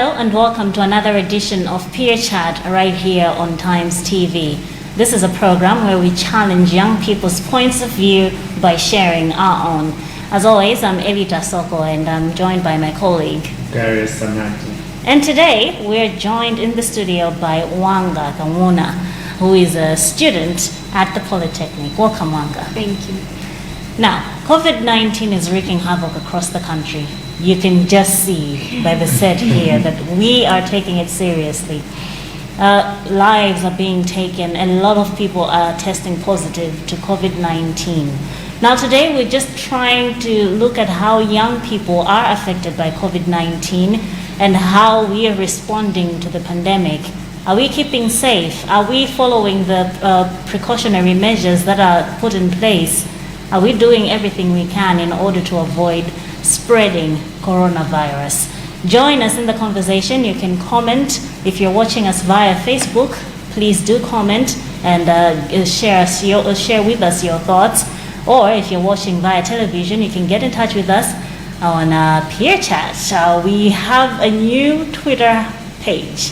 Hello and welcome to another edition of Peer Chat right here on Times TV. This is a program where we challenge young people's points of view by sharing our own. As always, I'm Evita Soko and I'm joined by my colleague Darius Sanati. And today we're joined in the studio by Wanga Kamuna, who is a student at the Polytechnic. Welcome, Wanga. Thank you. Now, COVID-19 is wreaking havoc across the country. You can just see by the set here that we are taking it seriously. Lives are being taken, and a lot of people are testing positive to COVID-19. Now today we're just trying to look at how young people are affected by COVID-19 and how we are responding to the pandemic. Are we keeping safe? Are we following the precautionary measures that are put in place? Are we doing everything we can in order to avoid spreading coronavirus? Join us in the conversation. You can comment. If you're watching us via Facebook, please do comment and share with us your thoughts. Or if you're watching via television, you can get in touch with us on Peer Chat. We have a new Twitter page.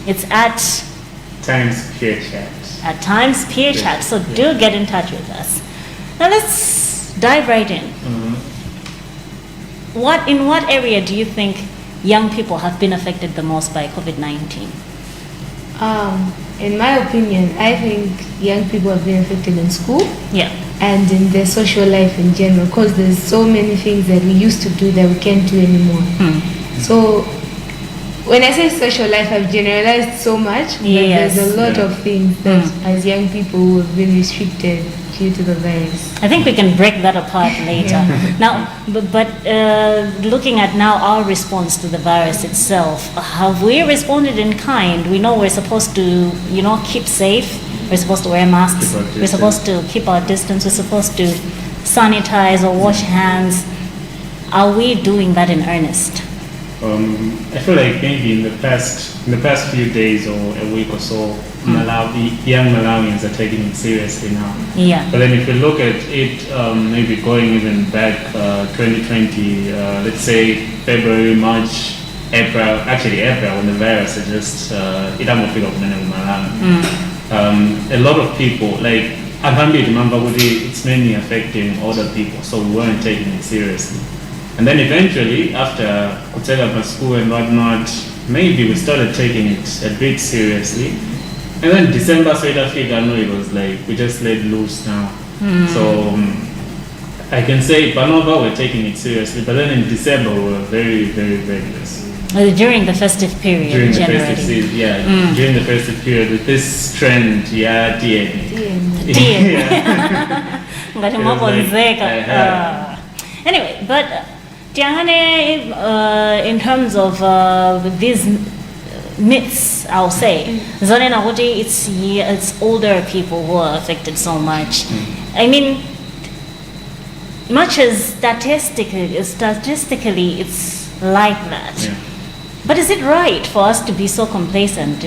It's at Times Peer Chat. At Times Peer Chat. So do get in touch with us. Now let's dive right in. In what area do you think young people have been affected the most by COVID-19? In my opinion, I think young people have been affected in school. Yeah. And in their social life in general, because there's so many things that we used to do that we can't do anymore. So when I say social life, I've generalized so much, but there's a lot of things that as young people have been restricted due to the virus. I think we can break that apart later. Now, but looking at now our response to the virus itself, have we responded in kind? We know we're supposed to, keep safe. We're supposed to wear masks. We're supposed to keep our distance. We're supposed to sanitize or wash hands. Are we doing that in earnest? I feel like maybe in the past few days or a week or so, young Malawians are taking it seriously now. Yeah. But then if you look at it, maybe going even back 2020, let's say February, March, April, when the virus is just a lot of people, like I can't remember it's mainly affecting older people, so we weren't taking it seriously. And then eventually, after Kutega school and whatnot, maybe we started taking it a bit seriously. And then December, South Africa, it was like we just let loose now. So I can say Panova we're taking it seriously, but then in December we were very, very, very less. During the festive period, during the generating. festive season, during the festive period, with this trend, Anyway, but Tiangane, in terms of these myths, I'll say, it's older people who are affected so much. I mean, much as statistically it's like that. Yeah. But is it right for us to be so complacent?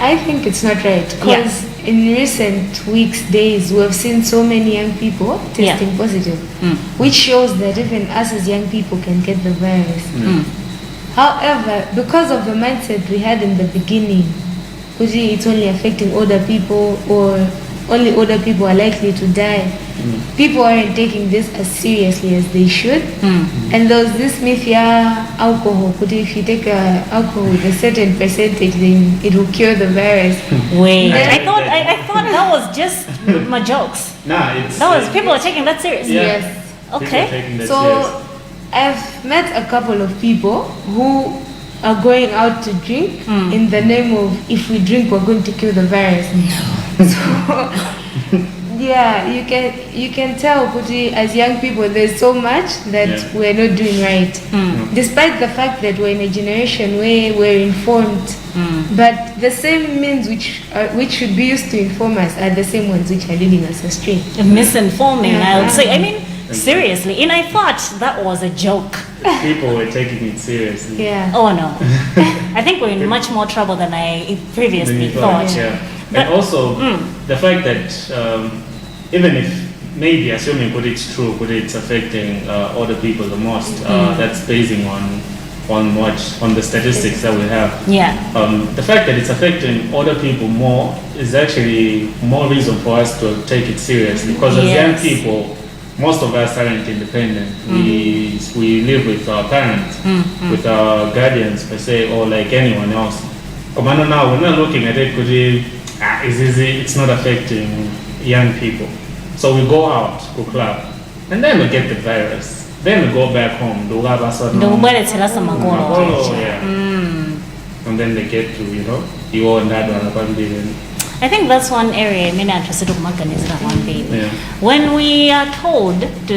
I think it's not right, because in recent weeks, days, we have seen so many young people testing positive, which shows that even us as young people can get the virus. However, because of the mindset we had in the beginning, it's only affecting older people, or only older people are likely to die, people aren't taking this as seriously as they should. And there's this myth, alcohol, if you take alcohol with a certain percentage, then it will cure the virus. Wait, I thought that was just my jokes. People are taking that seriously. Yes. Okay. So I've met a couple of people who are going out to drink in the name of, if we drink, we're going to kill the virus. So you can tell, as young people, there's so much that we're not doing right, despite the fact that we're in a generation where we're informed. But the same means which should be used to inform us are the same ones which are leading us astray. Misinforming, I would say. I mean, seriously, and I thought that was a joke. People were taking it seriously. Oh no. I think we're in much more trouble than I previously thought. And also the fact that even if maybe assuming what it's true, what it's affecting other people the most. That's basing on the statistics that we have. Yeah. The fact that it's affecting other people more is actually more reason for us to take it seriously, because as young Yes. people, most of us aren't independent. We live with our parents, with our guardians per se, or like anyone else. Commander, now we're not looking at it because it's easy, it's not affecting young people. So we go out, go club, and then we get the virus. Then we go back home, do have a sort of Ndokubelethera samagolo. yeah. And then they get to, you and that one. I think that's one area mina interested kumaganizira one baby. Yeah. When we are told to,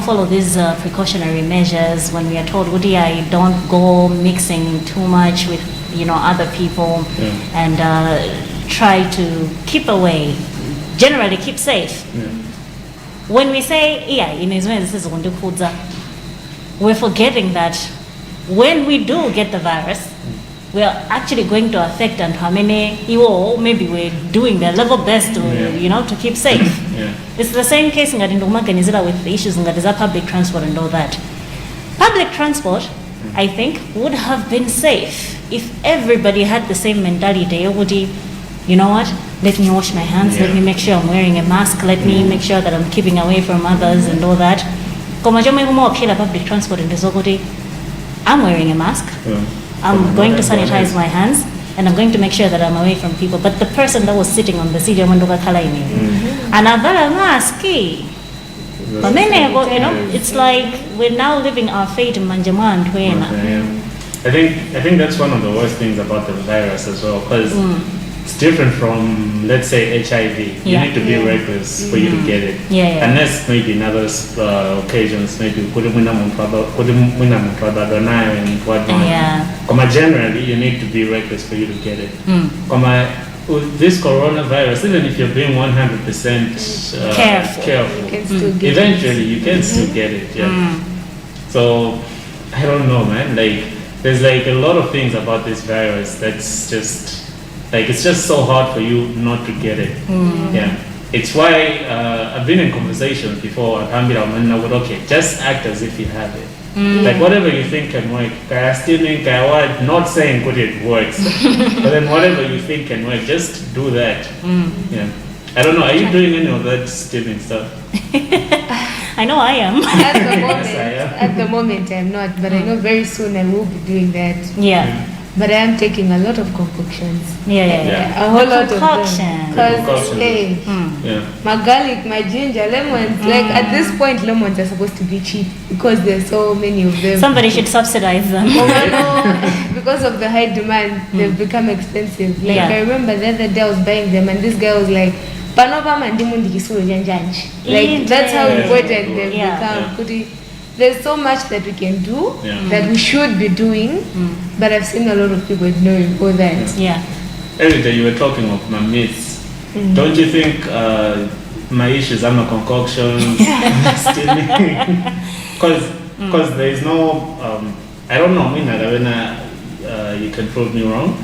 follow these precautionary measures, when we are told, I don't go mixing too much with, other people, and try to keep away, generally keep safe. Yeah. When we say, we're forgetting that when we do get the virus, we are actually going to affect and how many maybe we're doing their level best to to keep safe. Yeah. It's the same case in Ganizira with the issues in public transport and all that. Public transport, I think, would have been safe if everybody had the same mentality. You know what? Let me wash my hands. Let me make sure I'm wearing a mask. Let me make sure that I'm keeping away from others and all that. Public transport in the I'm wearing a mask. I'm going to sanitize my hands, and I'm going to make sure that I'm away from people. But the person that was sitting on the seat, another mask. It's like we're now living our fate in Manjaman. I think that's one of the worst things about the virus as well, because it's different from, let's say, HIV. You need to be reckless for you to get it. Unless maybe in other occasions, maybe and whatnot. Generally, you need to be reckless for you to get it. With this coronavirus, even if you're being 100% careful, eventually you can still get it. Yeah. So I don't know, man. There's a lot of things about this virus that's just it's just so hard for you not to get it. Yeah. It's why I've been in conversations before. Okay, just act as if you have it. Like whatever you think can work. Not saying good it works, but then whatever you think can work, just do that. Yeah. I don't know. Are you doing any of that steaming stuff? I know I am. At the moment I'm not, but I know very soon I will be doing that. Yeah. But I am taking a lot of concoctions. Yeah. A whole lot of them. Concoction. Because, hey, my garlic, my ginger, lemons. Like at this point, lemons are supposed to be cheap because there's so many of them. Somebody should subsidize them. Because of the high demand, they've become expensive. Like I remember the other day I was buying them, and this guy was like, "Panova mandimundi kisuru janjanji." Like that's how important they've become. There's so much that we can do that we should be doing, but I've seen a lot of people ignoring all that. Yeah. Every day you were talking of my myths. Don't you think my issues are my concoctions, stealing? Because there is no, I don't know, you can prove me wrong,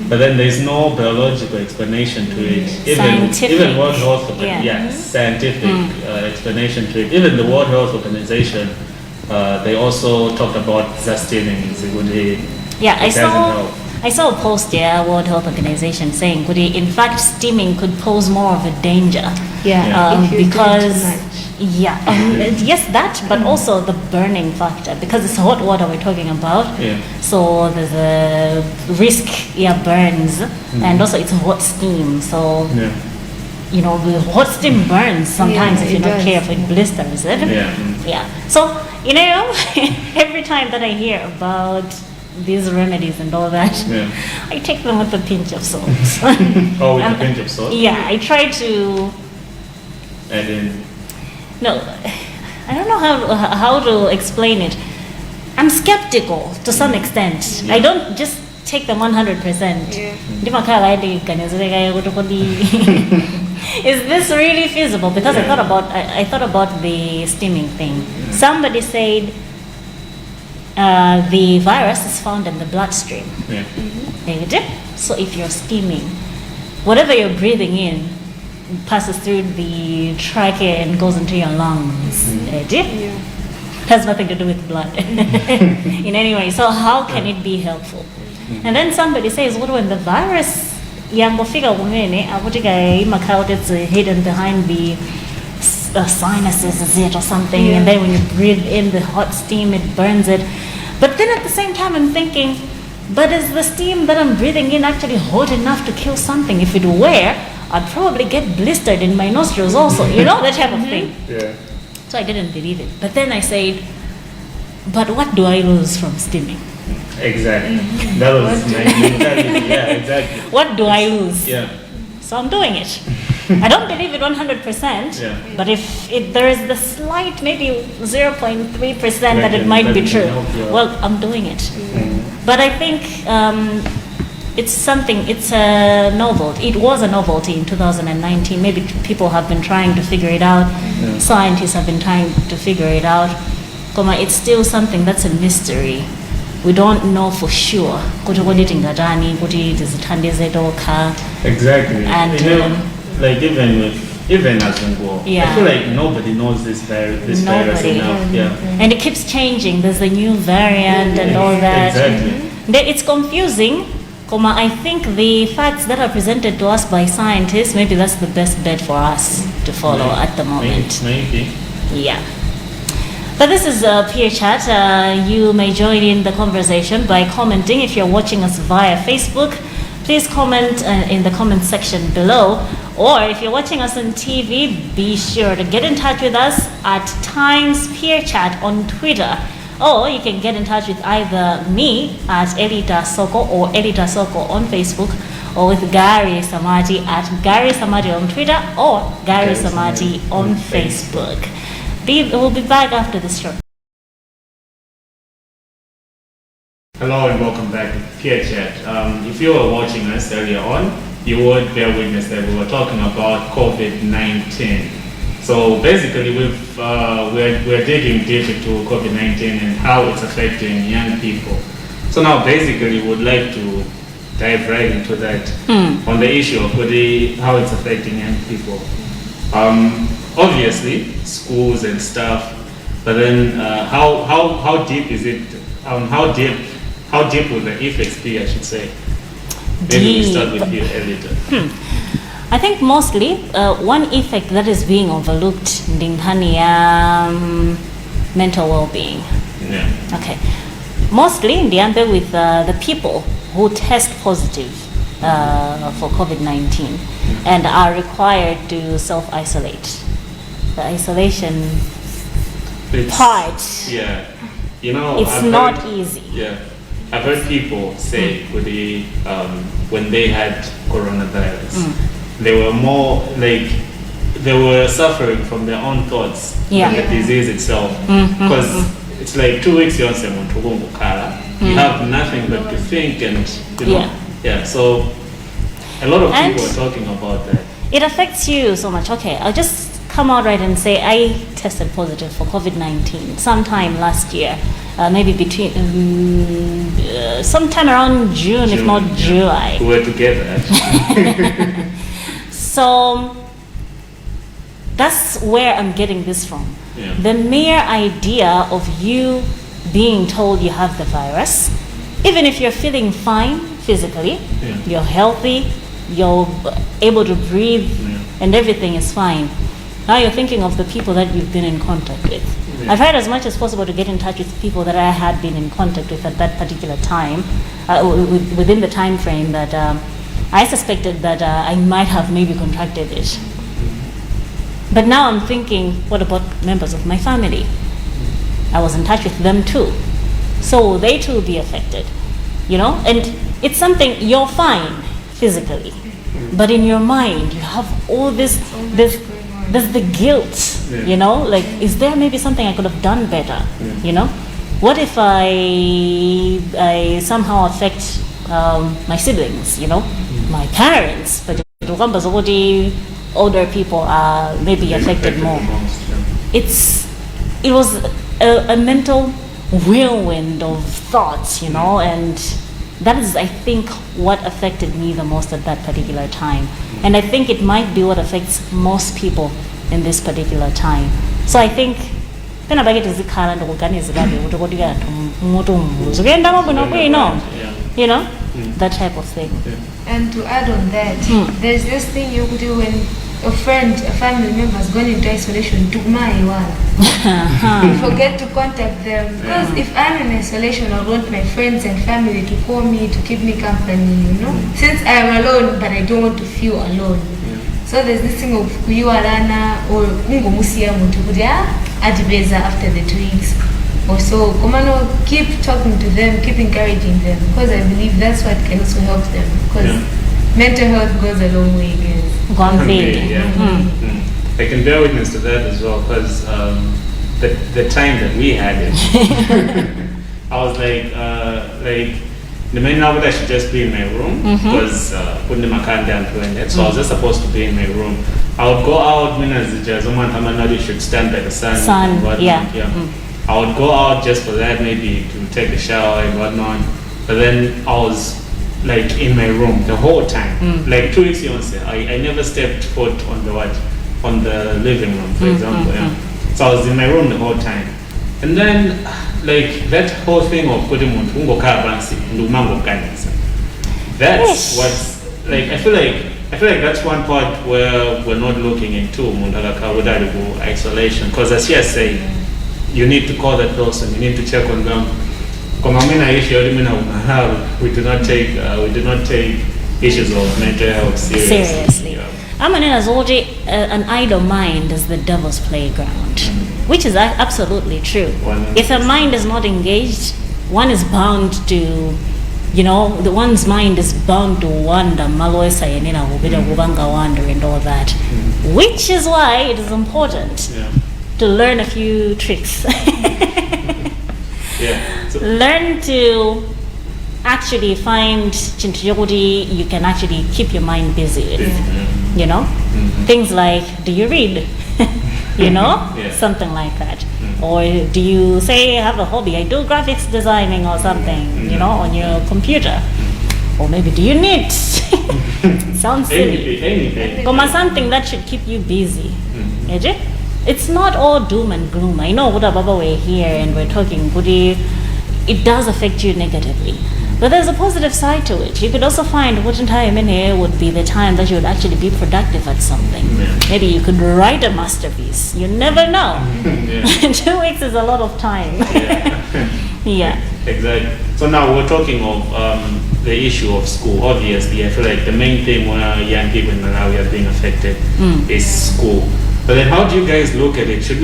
but then there's no biological explanation to it. Even World Health Organization, scientific explanation to it. Even the World Health Organization, they also talked about steaming. I saw a post World Health Organization saying, in fact, steaming could pose more of a danger. Because yes, that, but also the burning factor, because it's hot water we're talking about. So there's a risk, burns, and also it's hot steam. So the hot steam burns sometimes if you're not careful, it blisters it. So every time that I hear about these remedies and all that, I take them with a pinch of salt. With a pinch of salt? Yeah, I try to. No, I don't know how to explain it. I'm skeptical to some extent. I don't just take them 100%. Is this really feasible? Because I thought about the steaming thing. Somebody said the virus is found in the bloodstream. So if you're steaming, whatever you're breathing in passes through the trachea and goes into your lungs. Has nothing to do with blood in any way. So how can it be helpful? And then somebody says, what when the virus yangofika kumene akutika imakhala it's hidden behind the sinuses is it or something, and then when you breathe in the hot steam it burns it. But then at the same time I'm thinking, but is the steam that I'm breathing in actually hot enough to kill something? If it were, I'd probably get blistered in my nostrils also, that type of thing. Yeah. So I didn't believe it. But then I said, but what do I lose from steaming? Exactly. That was my mentality. Yeah, exactly. What do I lose? Yeah. So I'm doing it. I don't believe it 100%, Yeah. but if there is the slight, maybe 0.3% that it might be true, well, I'm doing it. But I think it's a novelty. It was a novelty in 2019. Maybe people have been trying to figure it out. Scientists have been trying to figure it out. It's still something that's a mystery. We don't know for sure. Exactly. And like even as we go, I feel like nobody knows this virus enough. Yeah. And it keeps changing. There's a new variant and all that. Exactly. It's confusing. I think the facts that are presented to us by scientists, maybe that's the best bet for us to follow at the moment. Maybe. Yeah. But this is Peer Chat. You may join in the conversation by commenting. If you're watching us via Facebook, please comment in the comment section below. Or if you're watching us on TV, be sure to get in touch with us at Times Peer Chat on Twitter. Or you can get in touch with either me at Elita Soko or Elita Soko on Facebook, or with Gary Samati at Gary Samati on Twitter or Gary Samati on Facebook. We'll be back after this short. Hello and welcome back to Peer Chat. If you were watching us earlier on, you would bear witness that we were talking about COVID-19. So basically, we're digging deep into COVID-19 and how it's affecting young people. So now, basically, we'd like to dive right into that on the issue of how it's affecting young people. Obviously, schools and stuff, but then how deep is it? How deep will the effects be? I should say. Maybe we start with you, Elita. I think mostly one effect that is being overlooked in mental well-being. Yeah. Okay. Mostly in the with the people who test positive for COVID-19 and are required to self-isolate. The isolation part. Yeah. It's not easy. Yeah. I've heard people say when they had coronavirus, they were more like they were suffering from their own thoughts than the disease itself. Because it's like 2 weeks you have nothing but to think and so a lot of people are talking about that. It affects you so much. Okay, I'll just come out right and say I tested positive for COVID-19 sometime last year, maybe between sometime around June, if not July. We were together actually. So that's where I'm getting this from. Yeah. The mere idea of you being told you have the virus, even if you're feeling fine physically, you're healthy, you're able to breathe, and everything is fine. Now you're thinking of the people that you've been in contact with. I've tried as much as possible to get in touch with people that I had been in contact with at that particular time, within the time frame that I suspected that I might have maybe contracted it. But now I'm thinking, what about members of my family? I was in touch with them too. So they too will be affected, And it's something, you're fine physically, but in your mind you have all this, there's the guilt, Like, is there maybe something I could have done better, What if I somehow affect my siblings, my parents, but older people are maybe affected more. It was a mental whirlwind of thoughts, and That is, I think, what affected me the most at that particular time. And I think it might be what affects most people in this particular time. So I think, pena bake tizikhala ndokuganiza kabe ukuthi kodwa kanti umuntu umbuzo kuyenda mabona kuyino, you know, that type of thing. And to add on that, there's this thing you could do when a friend, a family member has gone into isolation, you forget to contact them. Because if I'm in isolation, I want my friends and family to call me, to keep me company, you know. Since I'm alone, but I don't want to feel alone. So there's this thing of kuyuarana or mungomusia muntukudia adibeza after the 2 weeks. Or so, Komano, keep talking to them, keep encouraging them, because I believe that's what can also help them. Because mental health goes a long way, guys. I can bear witness to that as well, because the time that we had it, I was like the main now I should just be in my room because putting my car down to it. So I was just supposed to be in my room. I would go out when I should stand by the sun. I would go out just for that, maybe to take a shower and whatnot. But then I was like in my room the whole time. Like 2 weeks, I never stepped foot on the living room, for example. So I was in my room the whole time. And then like that whole thing of putting on that's what's like I feel like that's one part where we're not looking into isolation, because as you say, you need to call that person, you need to check on them. We do not take issues of mental health seriously. An idle mind is the devil's playground, which is absolutely true. If a mind is not engaged, one is bound to, one's mind is bound to wander, wander and all that, which is why it is important to learn a few tricks. Learn to actually find you can actually keep your mind busy with. Things like, do you read? Something like that. Or do you have a hobby? I do graphics designing or something, on your computer. Or maybe do you knit? Sounds silly. Anything. Something that should keep you busy. It's not all doom and gloom. I know we're here and we're talking goody. It does affect you negatively. But there's a positive side to it. You could also find what time in here would be the time that you would actually be productive at something. Maybe you could write a masterpiece. You never know. 2 weeks is a lot of time. Exactly. So now we're talking of the issue of school. Obviously, I feel like the main thing where young people in Malawi are being affected is school. But then how do you guys look at it? Should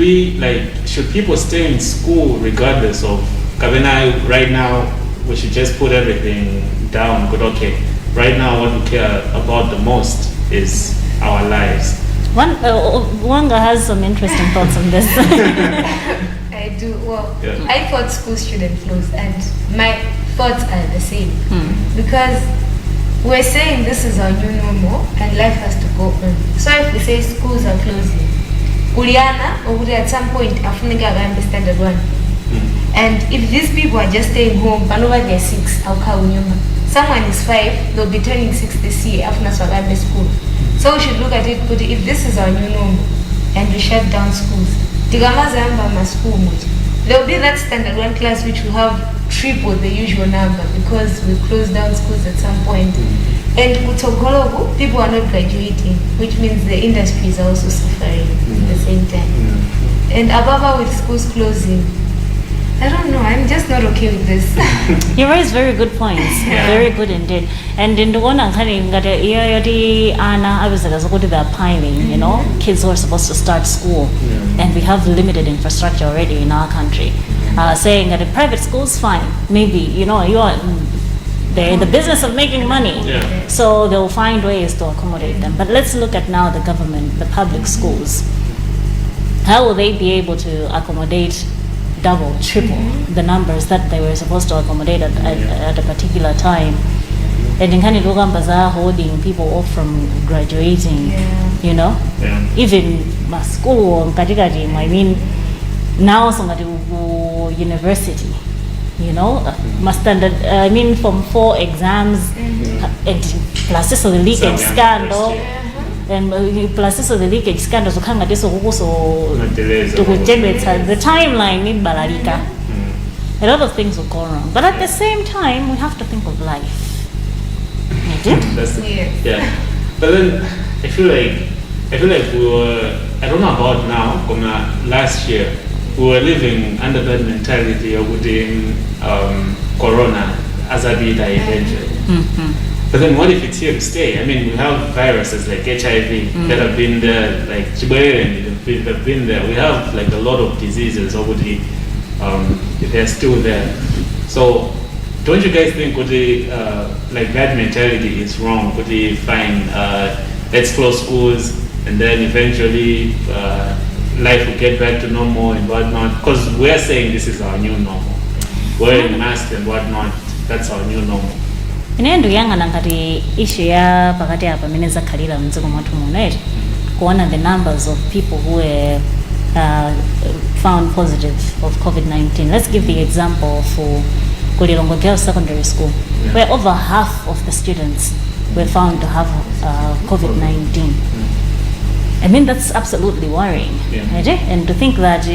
people stay in school regardless of Kavena right now? We should just put everything down. Good, okay. Right now, what we care about the most is our lives. Wanga has some interesting thoughts on this. I do. Well, I thought schools shouldn't close, and my thoughts are the same. Because we're saying this is our new normal, and life has to go on. So if we say schools are closing, Uliana, or would at some point, Afuniga understand that one. And if these people are just staying home, Panova they're 6, someone is 5, they'll be turning 6 this year after school. So we should look at it, but if this is our new normal and we shut down schools, there will be that standard 1 class which will have triple the usual number because we closed down schools at some point. And Kutogologo, people are not graduating, which means the industries are also suffering at the same time. And Ababa with schools closing, I don't know, I'm just not okay with this. You raise very good points, very good indeed. And in the one I was like, they're piling, kids who are supposed to start school, and we have limited infrastructure already in our country. Saying that the private schools, fine, maybe, you are, they're in the business of making money, so they'll find ways to accommodate them. But let's look at now the government, the public schools. How will they be able to accommodate double, triple the numbers that they were supposed to accommodate at a particular time? And in Kanilugamba holding people off from graduating, even my school, I mean, now somebody university, you know, standard, I mean, from 4 exams, and plus this of the leakage Some scandal, young and plus this of the leakage scandal, so kanga this also Matereza to was- generate the timeline in Balarika. A lot of things will go wrong, but at the same time, we have to think of life. That's Yes. yeah. But then I feel like we were, I don't know about now, but last year we were living under that mentality of putting corona as a beta eventually. But then what if it's here to stay? I mean, we have viruses like HIV that have been there, like Chibairi, that have been there. We have like a lot of diseases already, they're still there. So don't you guys think like that mentality is wrong? Could we find, let's close schools and then eventually life will get back to normal and whatnot? Because we're saying this is our new normal. Wearing masks and whatnot, that's our new normal. Ine ndiyangana ngati issue ya pakati apa mene zakhalira mdziko mwathu muno kuona the numbers of people who were found positive of COVID-19. Let's give the example of Kulilongo Girls Secondary School, where over half of the students were found to have COVID-19. I mean, that's absolutely worrying, right? And to think that,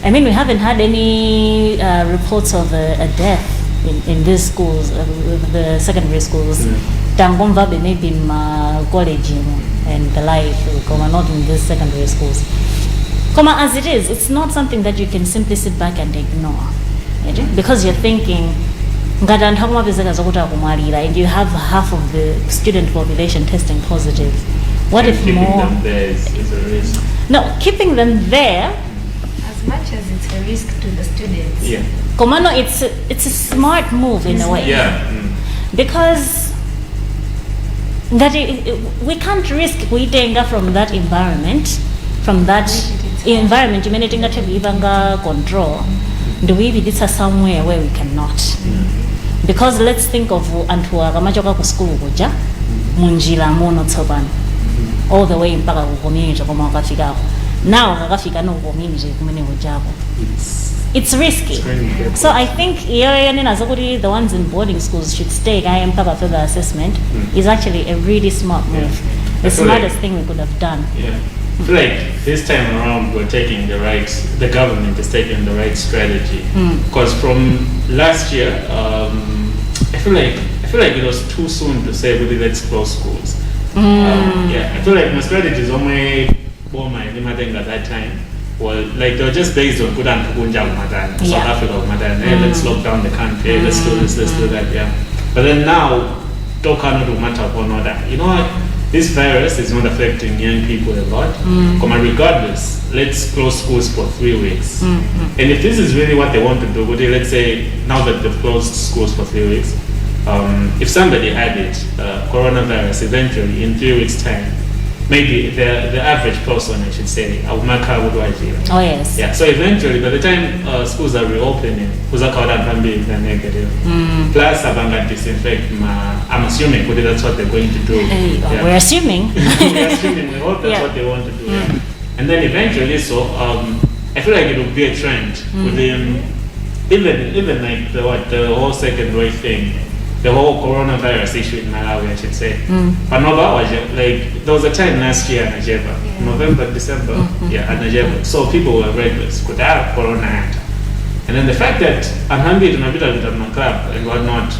I mean, we haven't had any reports of a death in these schools, the secondary schools. Tangomva maybe in college and the like, not in these secondary schools. As it is, it's not something that you can simply sit back and ignore, right? Because you're thinking, and you have half of the student population testing positive. What if keeping more? them there is a risk. No, keeping them there. As much as it's a risk to the students. Yeah. Komano, it's a smart move in a way. Yeah. Because that we can't risk kuitenga from that environment, from that environment. You mean it ibanga control? Do we be this somewhere where we cannot? Because let's think of Antua Ramajoka ku school goja munjila mono tsoban all the way mpaka ku community koma wakafika. Now wakafika no community kumene gojabo. It's risky. So I think the ones in boarding schools should stay. I am covered further assessment is actually a really smart move. The smartest thing we could have done. Yeah. I feel like this time around the government is taking the right strategy. Because from last year, I feel like it was too soon to say really let's close schools. Yeah, I feel like my strategy is only at that time. Well, like they were just based on South Africa, let's lock down the country, let's do this, let's do that, yeah. But then now, you know what? This virus is not affecting young people a lot. Regardless, let's close schools for 3 weeks. And if this is really what they want to do, let's say now that they've closed schools for 3 weeks, if somebody had it, coronavirus, eventually in 3 weeks' time, maybe the average person, I should say, Oh yes. yeah. So eventually, by the time schools are reopening, they're negative. Plus, abanga disinfect. I'm assuming that's what they're going to do. Yeah. We're assuming. We're assuming. We hope that's what they want to do. Yeah. And then eventually, so I feel like it will be a trend within even like the whole second wave thing. The whole coronavirus issue in Malawi, I should say. Panova was like, there was a time last year in Nigeria, November, December, at Nigeria. So people were reckless, could have corona. And then the fact that I'm happy to be with my club and whatnot,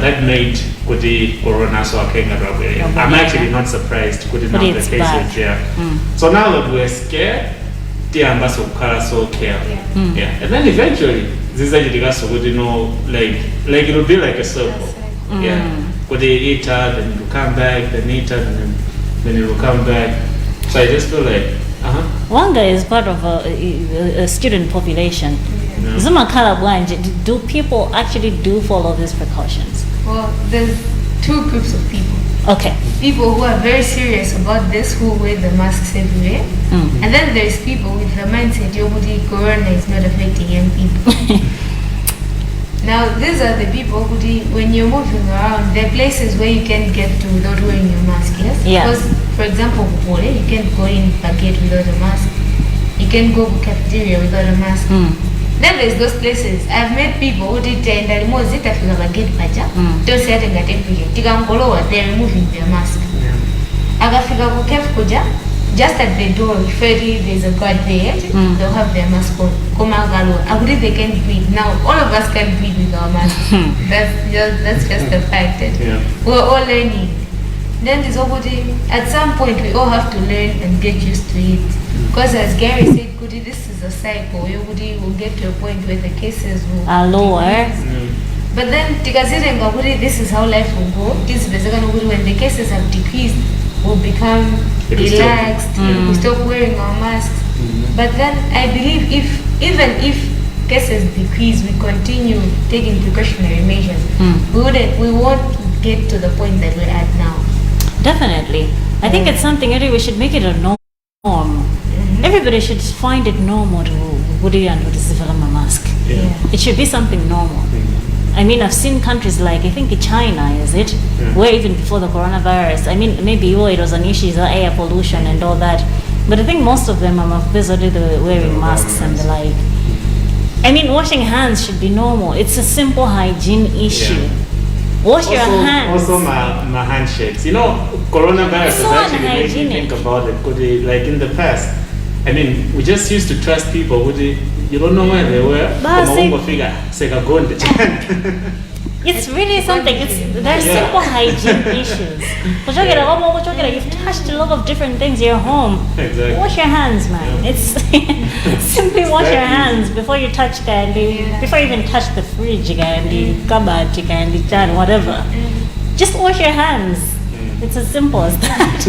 that made Kuti corona so I'm actually not surprised. Kuti not the case here. So now that we're scared, the ambassador so care. Yeah. And then eventually, this is like it will be like a circle. Yeah. Could they eat her, then it will come back, then eat her, then it will come back. So I just feel like, Wanga is part of a student population. Do people actually do follow these precautions? Well, there's two groups of people. Okay. People who are very serious about this, who wear the masks everywhere. And then there's people with the mindset, corona is not affecting young people. Now, these are the people who, when you're moving around, there are places where you can get to without wearing your mask, yes? Yeah. Because, for example, you can go in Baguette without a mask. You can go to cafeteria without a mask. Then there's those places. I've met people who did tender remote it after a gate paja. Don't say that temperature. Tigangoloa, they're removing their mask. Agafika kukef kuja, just at the door, if there's a guard there, they'll have their mask on. Komagalo. I believe they can breathe. Now all of us can breathe with our mask. That's just a fact. We're all learning. Then there's already at some point we all have to learn and get used to it. Because as Gary said, Goody, this is a cycle. Goody will get to a point where the cases will are lower. But then Tikazire Goody, this is how life will go. This is the second Goody, when the cases have decreased, we'll become relaxed. We stop wearing our masks. But then I believe even if cases decrease, we continue taking precautionary measures. We won't get to the point that we're at now. Definitely. I think it's something we should make it a norm. Everybody should find it normal to wear and to wear a mask. It should be something normal. I mean, I've seen countries like, I think China, is it? Where even before the coronavirus, I mean, maybe it was an issue, air pollution and all that. But I think most of them are busy wearing masks and the like. I mean, washing hands should be normal. It's a simple hygiene issue. Wash your hands. Also, my handshakes. You know, coronavirus has actually made me think about it. Like in the past, I mean, we just used to trust people. You don't know where they were. It's really something. There's simple hygiene issues. You've touched a lot of different things in your home. Exactly. Wash your hands, man. It's simply wash your hands before you touch candy, before you even touch the fridge, candy, cupboard, candy, chan, whatever. Just wash your hands. It's as simple as that.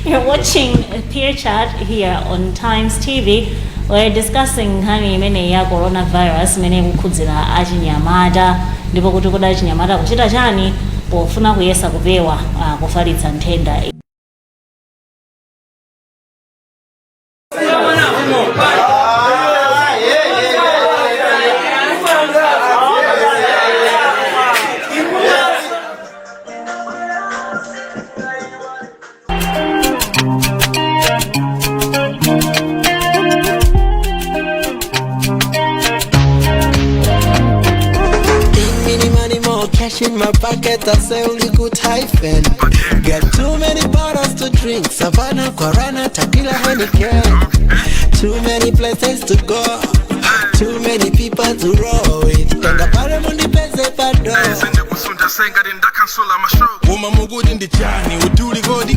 You're watching Peer Chat here on Times TV. We're discussing coronavirus, kukudzira achinyamata ndipo kuti kuda achinyamata kuchita chani pofuna kuyesa kupewa kufalitsa nthenda. In my pocket, I say only good hyphen. Get too many bottles to drink. Savannah, Guarana, Tequila, Heineken. Too many places to go. Too many people to roll with. Tenga pare mundi pese pado. Sende kusunda senga dinda kansula mashow. Uma mugudi ndi chani uduli godi.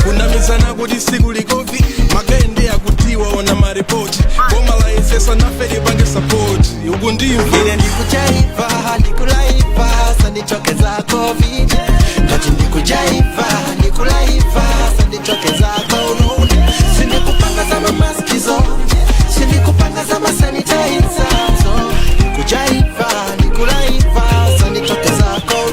Kunamizana godi siguli govi. Magende ya kutiwa wana maripoti. Goma la insesa na fedi bange support. Ugundi Nile ndikuchaiva, ndikulaiva. Sandi choke za COVID. Ngati ndikujaiva, ndikulaiva. Sandi choke za COVID. Sindi kupanga za mamaskizo. Sindi kupanga za masanitizer. So, kujaiva, ndikulaiva. Sandi choke za COVID.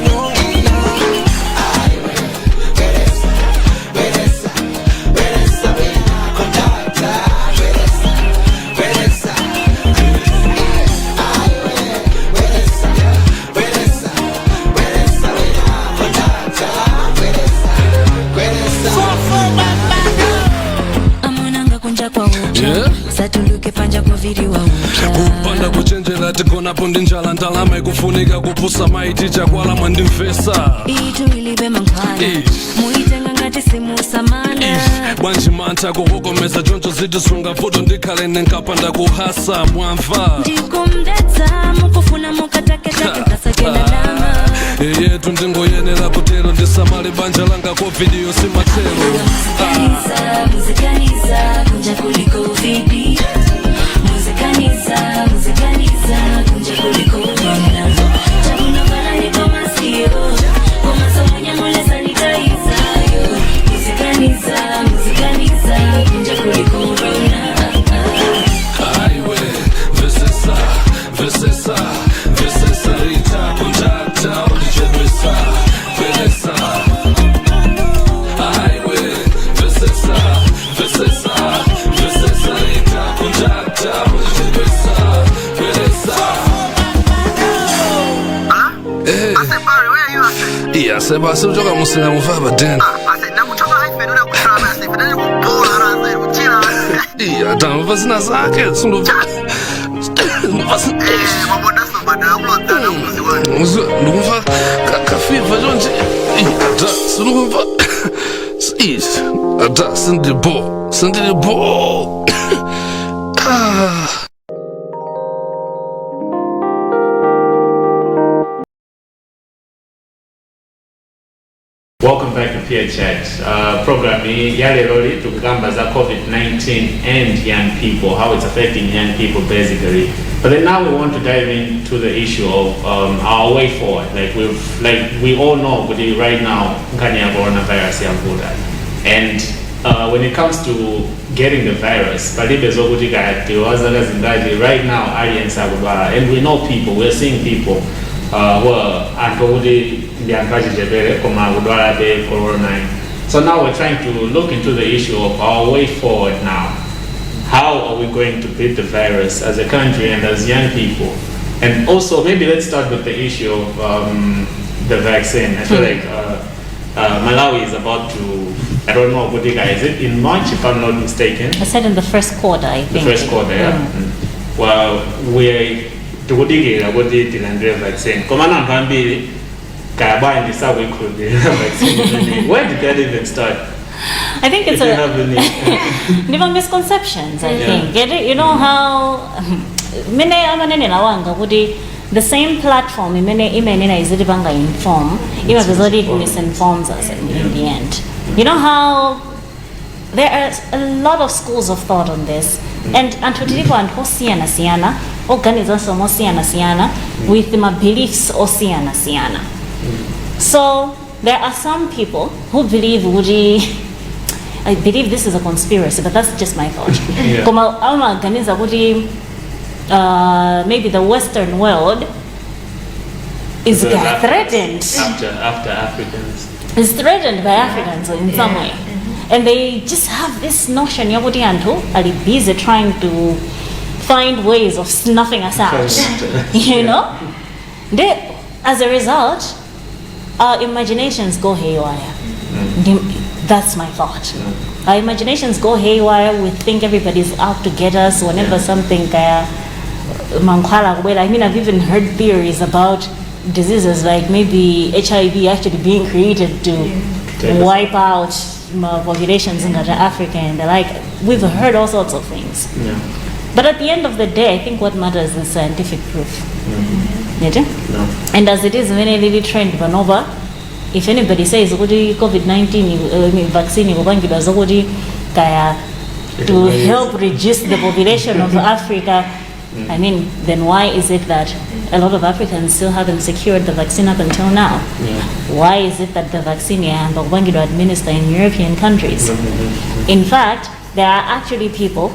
Satuluke panja kwa viri wa kupanda kuchenjera tikona pondi njala ndalama ikufunika kupusa maiti chakwala mwandimvesa itu ilibe mankhwana muitenga ngati simu samana bwanji mantha kukokomeza choncho zitisunga foto ndikhale nenkapanda kuhasa mwamva ndikumdetsa mukufuna mukataketake kasakena dama yetu ndingoyenera kutero ndisamale banja langa kovidiyo simatero muzikaniza kunja kuliko vidi muzikaniza kunja kuliko vina chakuna vala niko masikio koma somunya mule sanitaiza muzikaniza kunja kuliko vina aiwe vesesa rita kontakta ulichedwesa velesa aiwe vesesa rita kontakta ulichedwesa velesa iya seba siuchoka musina muvaba tena iya tamva zina zake sunduva Ndumva kafiva jonje ata sunumva is ata sindilibo Welcome back to Peer Chat. Program yaleloli tukigamba za COVID-19 and young people, how it's affecting young people basically. But then now we want to dive into the issue of our way forward. Like we all know, but right now, coronavirus yavuda. And when it comes to getting the virus, right now, and we know people, we're seeing people who are corona. So now we're trying to look into the issue of our way forward now. How are we going to beat the virus as a country and as young people? And also, maybe let's start with the issue of the vaccine. I feel like Malawi is about to, I don't know, Budiga, is it in March, if I'm not mistaken? I said in the first quarter, I think. The first quarter, yeah. Well, we're Budiga, what did the vaccine? Commander Bambi, Kaba and the Sawi could be vaccine. Where did that even start? I think it's different misconceptions, I think. Get it? You know how the same platform is inform, even though it misinforms us in the end. You know how there are a lot of schools of thought on this, and organizations with my beliefs so there are some people who believe I believe this is a conspiracy, but that's just my thought. Maybe the Western world is threatened. After Africans. Is threatened by Africans in some way. And they just have this notion, are busy trying to find ways of snuffing us out. You know? As a result, our imaginations go haywire. That's my thought. Our imaginations go haywire. We think everybody's out to get us whenever something I've even heard theories about diseases like maybe HIV actually being created to wipe out populations in Africa and the like. We've heard all sorts of things. But at the end of the day, I think what matters is scientific proof. And as it is when a trend Vanova, if anybody says COVID-19 vaccine to help reduce the population of Africa, I mean, then why is it that a lot of Africans still haven't secured the vaccine up until now? Why is it that the vaccine is administered in European countries? In fact, there are actually people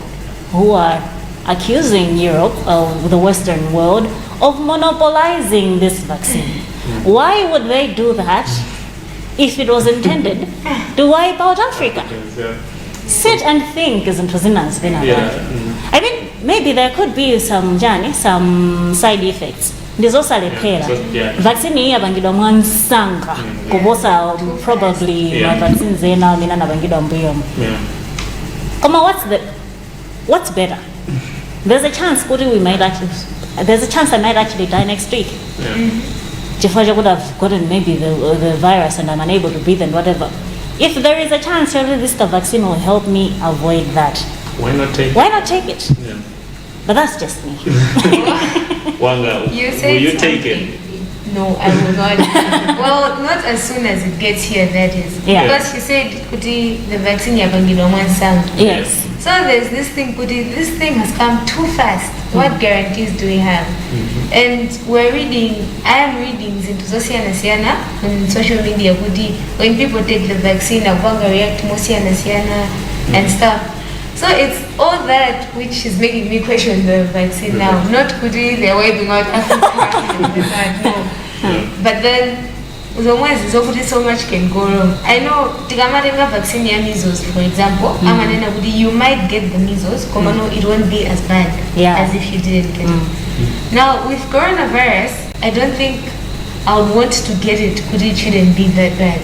who are accusing Europe, the Western world, of monopolizing this vaccine. Why would they do that if it was intended to wipe out Africa? Sit and think, isn't it? I mean, maybe there could be some side effects. There's also a vaccine yabangidwa mwansanga kubosa probably vaccine zena mina nabangidwa mbuyom. What's better? There's a chance I might actually die next week. Jefaja would have gotten maybe the virus and I'm unable to breathe and whatever. If there is a chance this vaccine will help me avoid that, why not take it? But that's just me. Wanga, will you take it? No, I will not. Well, not as soon as it gets here, that is. Because she said the vaccine Yes. So there's this thing, this thing has come too fast. What guarantees do we have? And I am reading into Siana on social media, when people take the vaccine, react to Siana and stuff. So it's all that which is making me question the vaccine now. Not they're wiping out Africa. No. But then so much can go wrong. I know Tigamarenga vaccine measles, for example, you might get the measles, it won't be as bad as if you didn't get it. Now with coronavirus, I don't think I would want to get it, it shouldn't be that bad.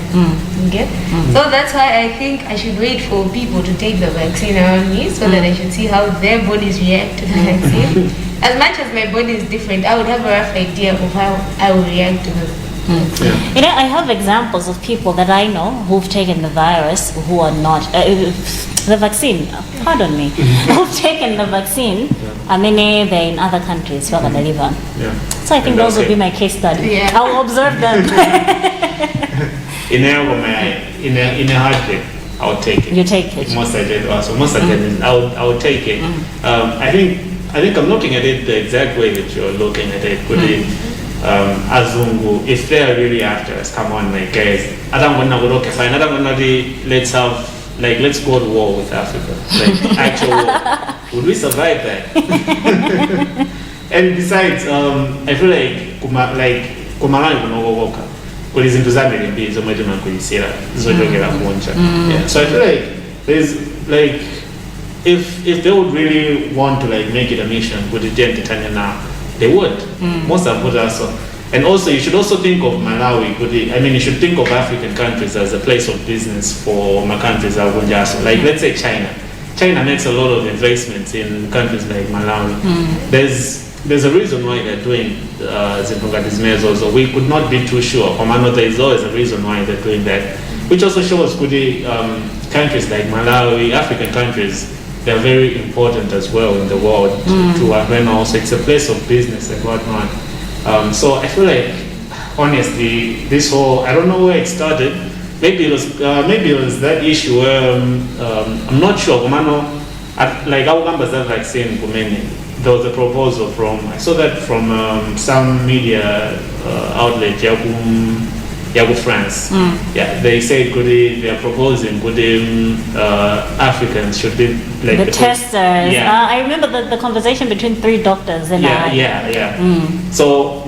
Okay? So that's why I think I should wait for people to take the vaccine around me so that I should see how their bodies react to the vaccine. as much as my body is different, I would have a rough idea of how I would react to the You know, I have examples of people that I know who've taken the virus who are not, the vaccine, pardon me, who've taken the vaccine, I mean, they're in other countries, so I think those would be my case study. Yeah. I'll observe them. In a heartbeat, I'll take it. You take it. Most I did also. Most I did. I'll take it. I think I'm looking at it the exact way that you're looking at it. Could it, Azungu, if they're really after us, come on, like guys. I don't want to okay, fine. I don't want to let's go to war with Africa. Like actual war. Would we survive that? And besides, I feel like kumalani kunogogoka. Kuli zintu zambiri mbili zomwe timakulisira zochokera kunja. Yeah. So I feel like there's like if they would really want to like make it a mission, would it entertain now? They would. Most of them also. And also you should also think of Malawi. You should think of African countries as a place of business for my countries like let's say China. China makes a lot of investments in countries like Malawi. There's a reason why they're doing Zimbabwe's measures, so we could not be too sure. There is always a reason why they're doing that, which also shows countries like Malawi, African countries, they're very important as well in the world to Arena also. It's a place of business and whatnot. So I feel like, honestly, this whole, I don't know where it started. Maybe it was that issue where I'm not sure. Like our numbers that vaccine there was a proposal I saw that from some media outlet, Yahoo France. Yeah, they said they are proposing Africans should be like the testers. Yeah. I remember the conversation between 3 doctors and So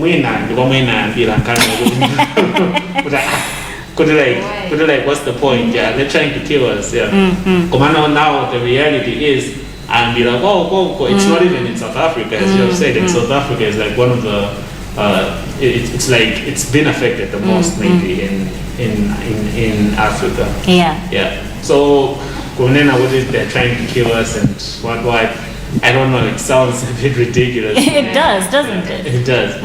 what's the point? Yeah, they're trying to kill us. Yeah. Now the reality is, and be like, it's not even in South Africa, as you have said. In South Africa is like one of the, it's like it's been affected the most maybe in Africa. Yeah. Yeah. So, Kunena, what is they're trying to kill us and what? I don't know. It sounds a bit ridiculous. It does, doesn't it? It does.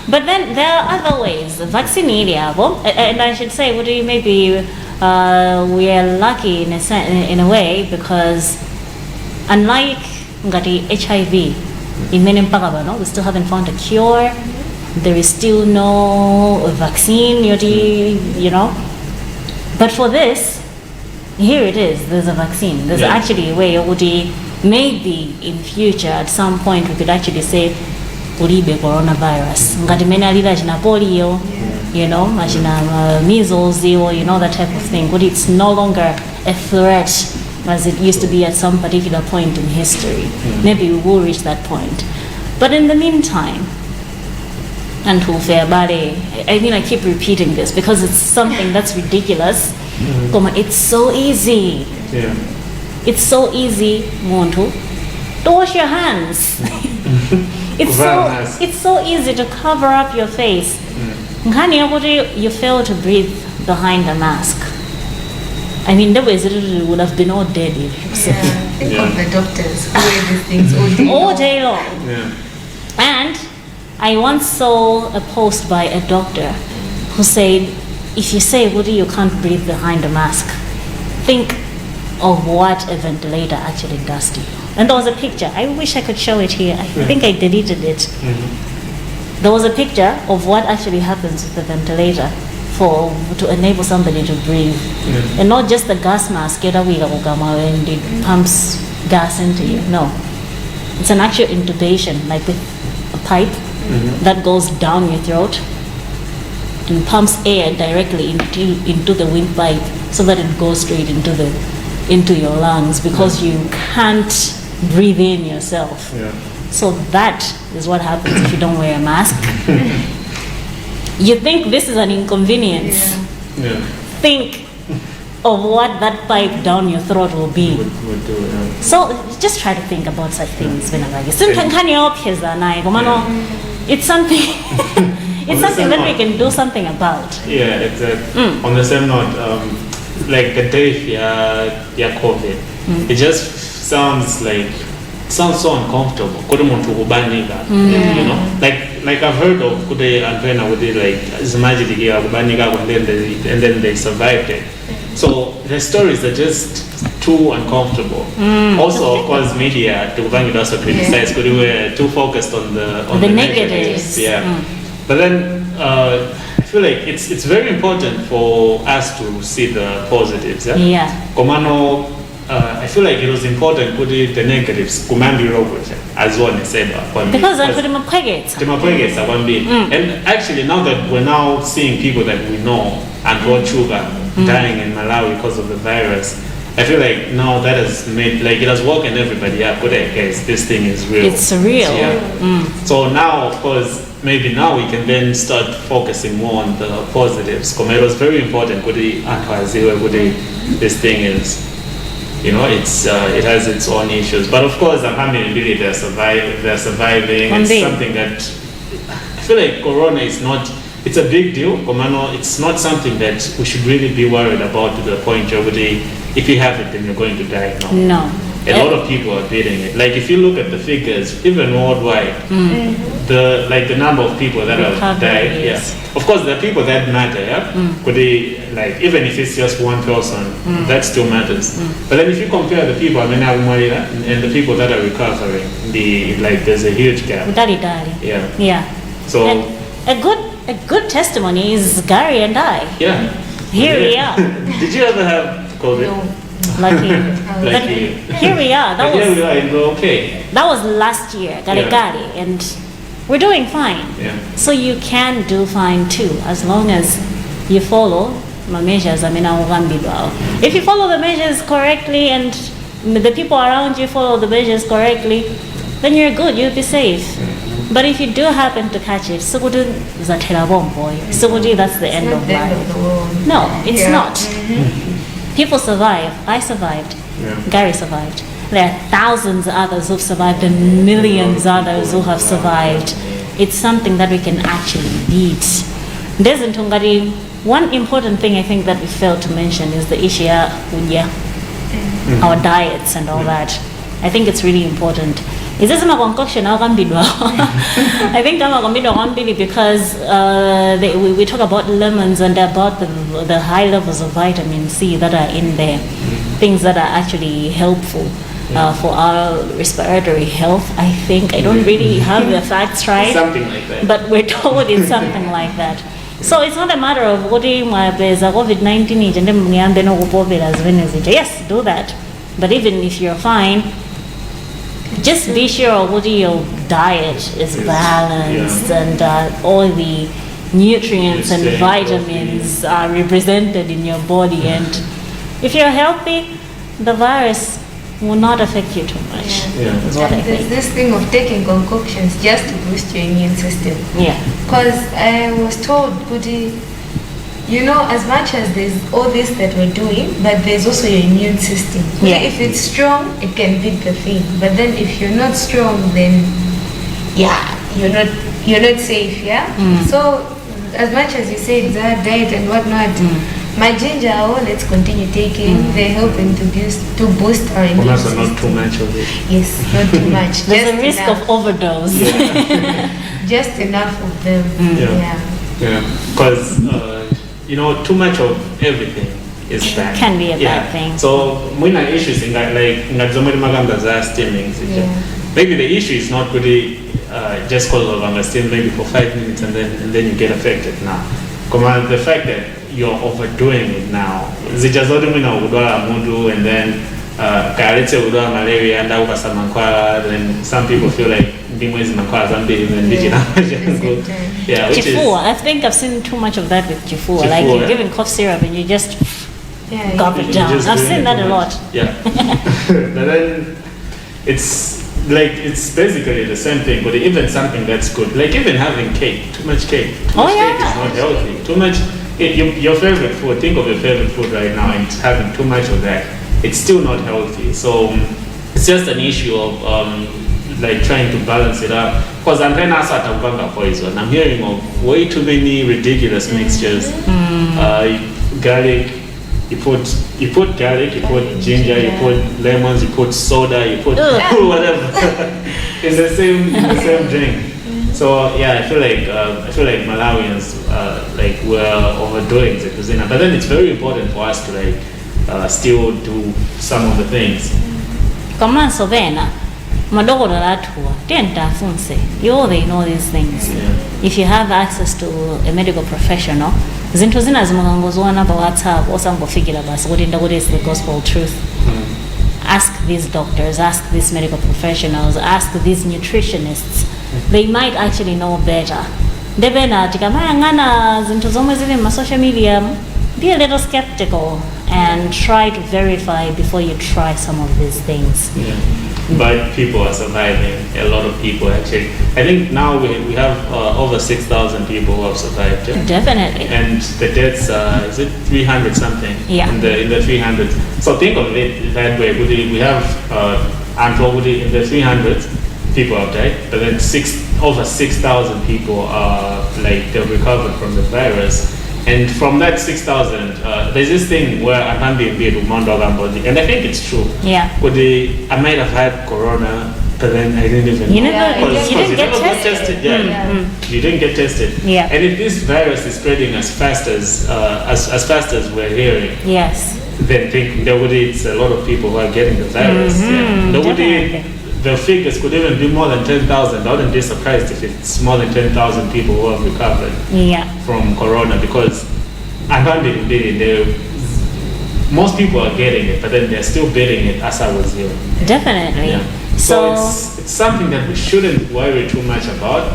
But then there are other ways. Vaccine and I should say, maybe we are lucky in a way because unlike HIV, we still haven't found a cure. There is still no vaccine, you know. But for this, here it is. There's a vaccine. There's actually a way. Maybe in future, at some point, we could actually say, "Uribe coronavirus." Polio, you know, measles, you know, that type of thing. But it's no longer a threat as it used to be at some particular point in history. Maybe we will reach that point. But in the meantime, and I keep repeating this because it's something that's ridiculous. It's so easy. Yeah. It's so easy, Montu, to wash your hands. It's so easy to cover up your face. You fail to breathe behind a mask. I mean, the ways it would have been all dead if you said. Think of the doctors who wear these things all day long. Yeah. And I once saw a post by a doctor who said, if you say, Woody, you can't breathe behind a mask, think of what a ventilator actually does to you. And there was a picture. I wish I could show it here. I think I deleted it. There was a picture of what actually happens with the ventilator to enable somebody to breathe. And not just the gas mask, and it pumps gas into you. No. It's an actual intubation, like with a pipe that goes down your throat and pumps air directly into the windpipe so that it goes straight into your lungs because you can't breathe in yourself. Yeah. So that is what happens if you don't wear a mask. You think this is an inconvenience. Yeah. Think of what that pipe down your throat will be. Would do, yeah. So just try to think about such things. It's something it's something that we can do something about. Yeah, exactly. On the same note, like the death, COVID, it just sounds like sounds so uncomfortable. Kuti muntu kubanika, you know, like I've heard of kuti antwena kuti like zimajitikira kubanika and then they survived it. So the stories are just too uncomfortable. Also, of course, media to also criticize because we were too focused on the negatives. Yeah, but then I feel like it's very important for us to see the positives. Yeah. Komano, I feel like it was important to put the negatives. Kumambi Robert, as one said. Because I put him a packet. And actually, now that we're now seeing people that we know and Lord Sugar dying in Malawi because of the virus, I feel like now that has made, like, it has woken everybody up. Good, I guess this thing is real. It's real. Yeah. So now, of course, maybe now we can then start focusing more on the positives. Because it was very important. This thing is, you know, it has its own issues. But of course, I'm happy they're surviving. It's something that I feel like Corona is not. It's a big deal, Komano. It's not something that we should really be worried about to the point where if you have it, then you're going to die. No. A lot of people are beating it. Like if you look at the figures, even worldwide, the number of people that have died. Yes. Of course, the people that matter. Yeah. Could they, like, even if it's just one person, that still matters. But then if you compare the people, and the people that are recovering, there's a huge gap. Yeah. Yeah. So a good testimony is Gary and I. Yeah. Here we are. Did you ever have COVID? No. Lucky. Like you. Here we are. Here we are, and we're okay. That was last year, Gari, and we're doing fine. Yeah. So you can do fine too, as long as you follow my measures. If you follow the measures correctly and the people around you follow the measures correctly, then you're good, you'll be safe. But if you do happen to catch it, that's the end of life. No, it's not. People survive. I survived. Gary survived. There are thousands of others who've survived and millions others who have survived. It's something that we can actually beat. One important thing I think that we failed to mention is the issue our diets and all that. I think it's really important. Is this my concoction? I think I'm going to because we talk about lemons and about the high levels of vitamin C that are in there, things that are actually helpful for our respiratory health. I think I don't really have the facts right, something like that. But we're told it's something like that. So it's not a matter of what there's a COVID-19 and yes, do that. But even if you're fine, just be sure what your diet is balanced and all the nutrients and vitamins are represented in your body. And if you're healthy, the virus will not affect you too much. That's what I think. There's this thing of taking concoctions just to boost your immune system. Yeah. Because I was told, you know, as much as there's all this that we're doing, but there's also your immune system. Yeah. If it's strong, it can beat the thing. But then if you're not strong, then you're not safe. So as much as you say that diet and whatnot, my ginger, let's continue taking. They're helping to boost our immune system. Not too much of it. Yes, not too much. There's a risk of overdose. Just enough of them. Because you know, too much of everything is bad. Can be a bad thing. So when I issues in that, like steaming, maybe the issue is not really just because of steam maybe for 5 minutes and then you get affected now. The fact that you're overdoing it now, and then malaria and then some people feel like I think I've seen too much of that with Kifua. Like you're giving cough syrup and you just gulp it down. I've seen that a lot. Yeah. But then it's basically the same thing, but even something that's good. Like even having cake, too much cake. Cake is not healthy. Too much, your favorite food, think of your favorite food right now and having too much of that, it's still not healthy. So it's just an issue of like trying to balance it up. Because I'm trying to poison. I'm hearing of way too many ridiculous mixtures. Garlic, You put garlic, you put ginger, you put lemons, you put soda, you put whatever in the same drink. So yeah, I feel like Malawians like we're overdoing the cuisine, but then it's very important for us to like still do some of the things. Komanso vena madokotala athuwa tentafunse you they know these things. If you have access to a medical professional, zinthu zina zimukangoziwana pa WhatsApp osangofikira basi kuti ndakuti is the gospel truth. Ask these doctors, ask these medical professionals, ask these nutritionists. They might actually know better. Ndepena tikamayang'ana zinthu zomwe zili ma social media, be a little skeptical and try to verify before you try some of these things. But people are surviving. A lot of people actually. I think now we have over 6,000 people who have survived. Yeah? Definitely. And the deaths is it 300 something? Yeah. In the 300s. So think of it that way. We have in the 300s people have died, but then over 6,000 people are like they've recovered from the virus. And from that 6,000, there's this thing where I can't be body, and I think it's true. Yeah. I might have had corona, but then I didn't even. You didn't get tested. You didn't get tested. Yeah. And if this virus is spreading as fast as we're hearing, Yes. then think nobody. It's a lot of people who are getting the virus. Nobody. The figures could even be more than 10,000. I wouldn't be surprised if it's more than 10,000 people who have recovered from corona, because I found most people are getting it, but then they're still beating it as I was here. Definitely. Yeah. So it's something that we shouldn't worry too much about.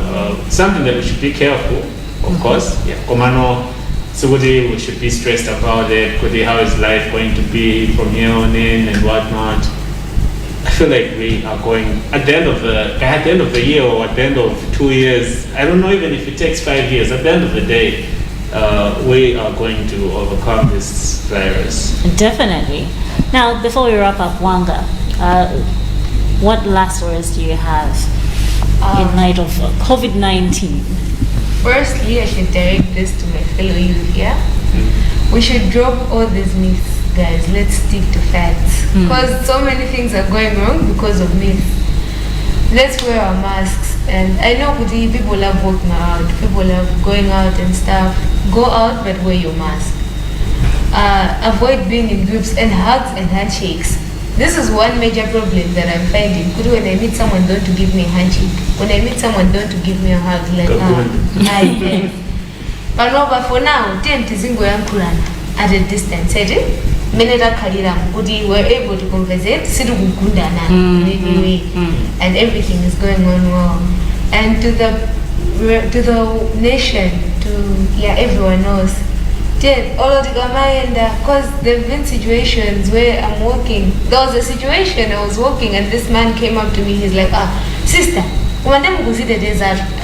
Something that we should be careful, of course. Yeah. Komano, so we should be stressed about it. How is life going to be from here on in and whatnot? I feel like we are going at the end of the year or at the end of 2 years. I don't know even if it takes 5 years. At the end of the day, we are going to overcome this virus. Definitely. Now, before we wrap up, Wanga, what last words do you have in light of COVID-19? Firstly, I should direct this to my fellow youth here. We should drop all these myths. Guys, let's stick to facts, because so many things are going wrong because of myths. Let's wear our masks, and I know people love walking out, people love going out and stuff. Go out, but wear your mask. Avoid being in groups, and hugs and handshakes. This is one major problem that I'm finding. When I meet someone, don't to give me a handshake. When I meet someone, don't to give me a hug. Like, but for now, at a distance, we're able to conversate, and everything is going on well. And to the nation, everyone knows. Because there have been situations where I'm walking. There was a situation I was walking, and this man came up to me. He's like, sister, I'm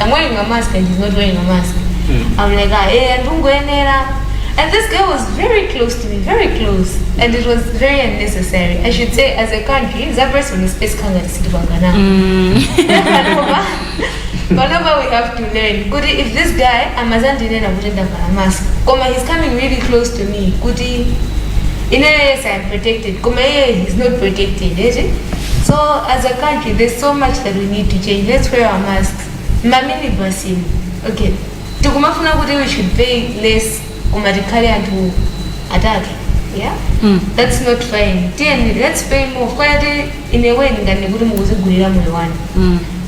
wearing a mask and he's not wearing a mask. I'm like, and this guy was very close to me, very close, and it was very unnecessary. I should say, as a country, that person is space whatever we have to learn. If this guy, mask, he's coming really close to me. In a sense, I'm protected. He's not protected, is it? So, as a country, there's so much that we need to change. Let's wear our masks. Okay. We should pay less and to attack. Yeah? That's not fine. Let's pay more. In a way,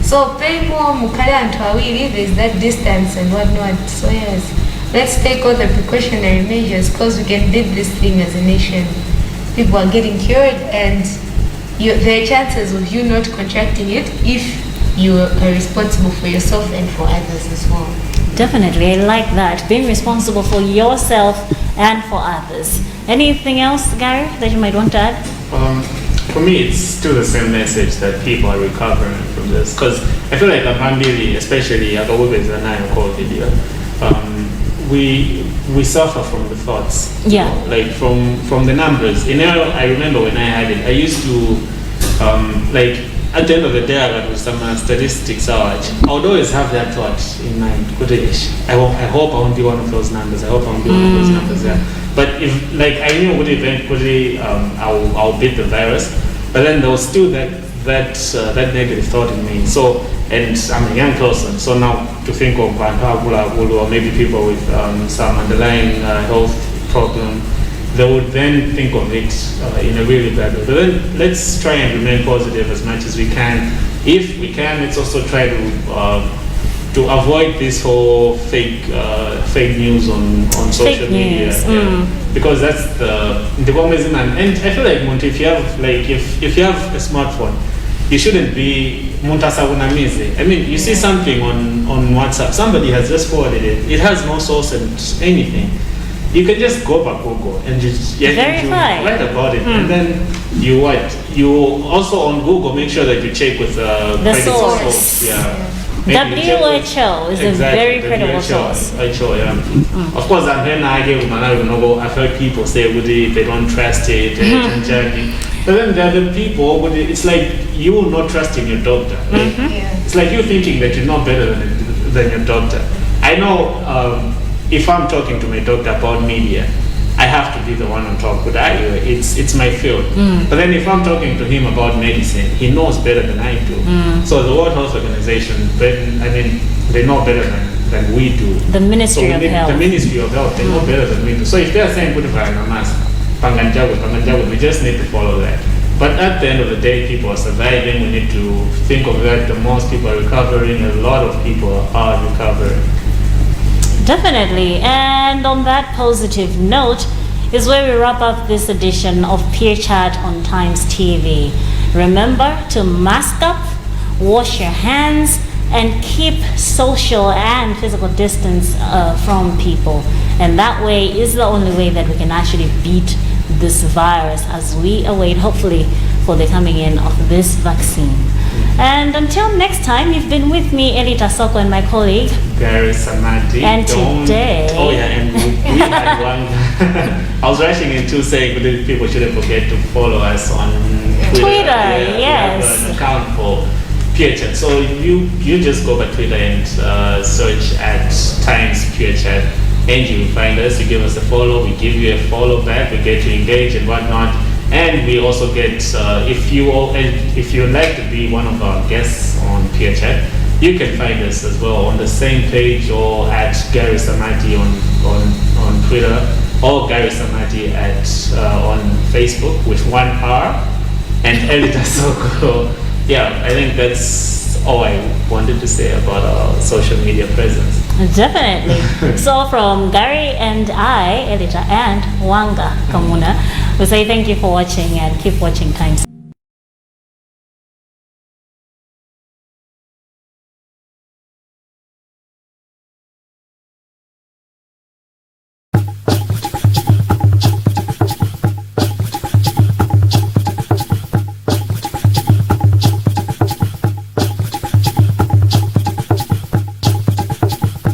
so pay more, there's that distance and whatnot. So yes, let's take all the precautionary measures, because we can beat this thing as a nation. People are getting cured, and there are chances of you not contracting it if you are responsible for yourself and for others as well. Definitely, I like that. Being responsible for yourself and for others. Anything else, Gary, that you might want to add? For me, it's still the same message that people are recovering from this. Because I feel like Abambili, especially Agawubes and I COVID, we suffer from the thoughts. Yeah. Like from the numbers. I remember when I had it, I used to, at the end of the day, I got with some statistics out. I would always have that thought in mind. I hope I won't be one of those numbers. I hope I won't be one of those numbers. Yeah. But if like I knew would eventually I'll beat the virus, but then there was still that negative thought in me. So, and I'm a young person, so now to think of or maybe people with some underlying health problem, they would then think of it in a really bad way. But then let's try and remain positive as much as we can. If we can, let's also try to avoid this whole fake news on social media. Yeah. Because that's the womism. And I feel like Monty, if you have a smartphone, you shouldn't be muntasagunamize. I mean, you see something on WhatsApp, somebody has just forwarded it. It has no source and anything. You can just go back Google and just write about it, and then you also on Google make sure that you check with the source. Yeah. WHO is a very credible source. Of course, I've heard people say they don't trust it, but then there are the people, it's like you not trusting your doctor. It's like you thinking that you're not better than your doctor. I know if I'm talking to my doctor about media, I have to be the one on top. But it's my field. But then if I'm talking to him about medicine, he knows better than I do. So the World Health Organization, they know better than we do. The Ministry of Health. The Ministry of Health, they know better than we do. So if they're saying put a mask, panganjagu, we just need to follow that. But at the end of the day, people are surviving. We need to think of that. The most people are recovering. A lot of people are recovering. Definitely. And on that positive note is where we wrap up this edition of Peer Chat on Times TV. Remember to mask up, wash your hands, and keep social and physical distance from people. And that way is the only way that we can actually beat this virus as we await, hopefully, for the coming in of this vaccine. And until next time, you've been with me, Elita Soko, and my colleague Gary Samati. And today, and we had one. I was rushing into saying that people shouldn't forget to follow us on Twitter. Yes. We have an account for Peer Chat. So you just go by Twitter and search at Times Peer Chat, and you will find us. You give us a follow, we give you a follow back, we get to engage and whatnot. And we also get, if you'd like to be one of our guests on Peer Chat, you can find us as well on the same page or at Gary Samati on Twitter, or Gary Samati on Facebook with 1 R, and Elita Soko. Yeah, I think that's all I wanted to say about our social media presence. Definitely. So from Gary and I, Elita and Wanga Kamuna, we say thank you for watching and keep watching Times.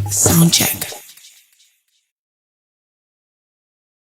Sound check.